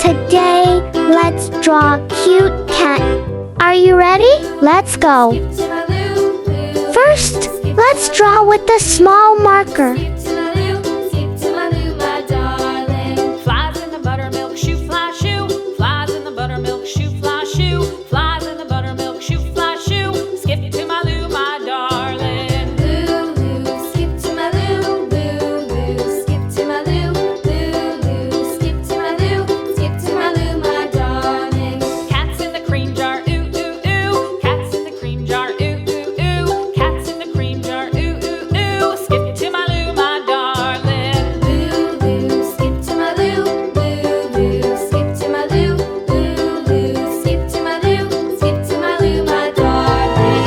Today, let's draw a cute cat. Are you ready? Let's go. First, let's draw with a small marker. Flies in the buttermilk shoe, fly shoe. Flies in the buttermilk shoe, fly shoe. Flies in the buttermilk shoe, fly shoe. Skip to my Lou, my darling. Lou, skip to my Lou. Lou, skip to my Lou. Lou, skip to my Lou. Skip to my Lou, my darling. Cats in the cream jar, ooh, ooh, ooh. Cats in the cream jar, ooh, ooh, ooh. Cats in the cream jar, ooh, ooh, ooh. Skip to my Lou, my darling. Lou, skip to my Lou. Lou, skip to my Lou. Lou, skip to my Lou. Skip to my Lou, my darling.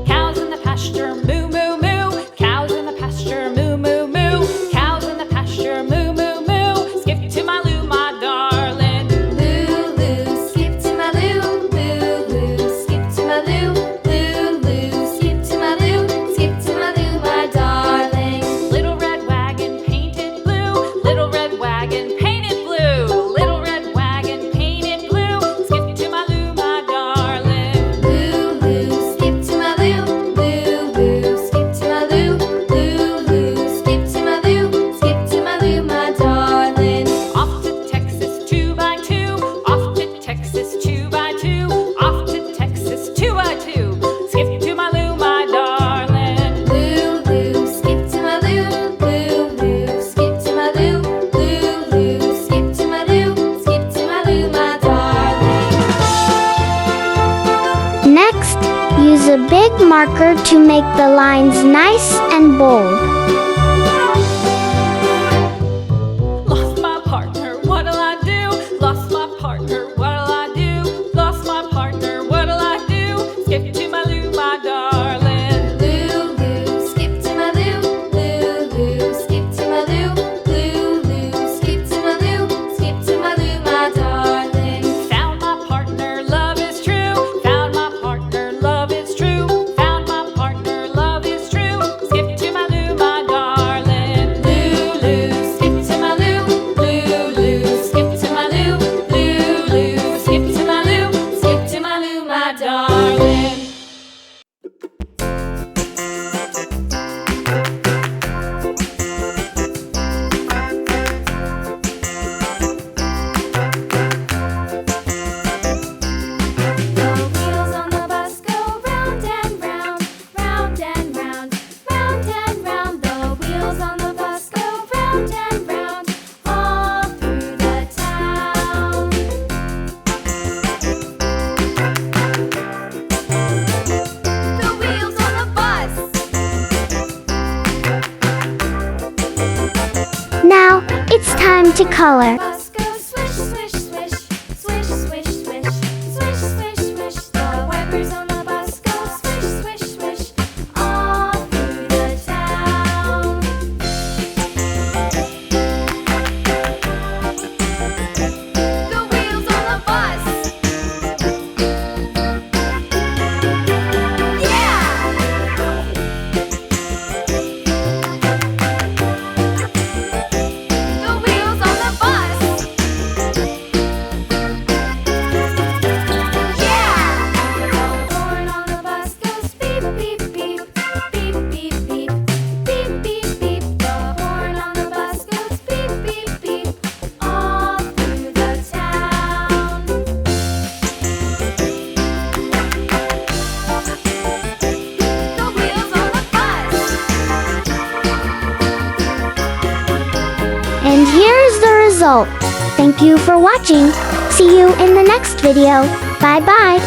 Cows in the pasture, moo, moo, moo. Cows in the pasture, moo, moo, moo. Cows in the pasture, moo, moo, moo. Skip to my Lou, my darling. Lou, skip to my Lou. Lou, skip to my Lou. Lou, skip to my Lou. Skip to my Lou, my darling. Little red wagon painted blue. Little red wagon painted blue. Little red wagon painted blue. Skip to my Lou, my darling. Lou, skip to my Lou. Lou, skip to my Lou. Lou, skip to my Lou. Skip to my Lou, my darling. Off to Texas 2x2. Off to Texas 2x2. Off to Texas 2x2. Skip to my Lou, my darling. Lou, skip to my Lou. Lou, skip to my Lou. Lou, skip to my Lou. Skip to my Lou, my darling. Next, use a big marker to make the lines nice and bold. Lost my partner, what'll I do? Lost my partner, what'll I do? Lost my partner, what'll I do? Skip to my Lou, my darling. Lou, skip to my Lou. Lou, skip to my Lou. Lou, skip to my Lou. Skip to my Lou, my darling. Found my partner, love is true. Found my partner, love is true. Found my partner, love is true. Skip to my Lou, my darling. Lou, skip to my Lou. Lou, skip to my Lou. Lou, skip to my Lou. Skip to my Lou, my darling. The wheels on the bus go round and round, round and round, round and round. The wheels on the bus go round and round, all through the town. The wheels on the bus. Now, it's time to color. Bus goes swish, swish, swish, swish, swish, swish, swish, swish, swish. The wipers on the bus go swish, swish, swish, all through the town. The wheels on the bus. Yeah! The wheels on the bus. Yeah! The horn on the bus goes beep, beep, beep, beep, beep, beep, beep, beep, beep. The horn on the bus goes beep, beep, beep, all through the town. The wheels on the bus. And here's the result. Thank you for watching. See you in the next video. Bye bye.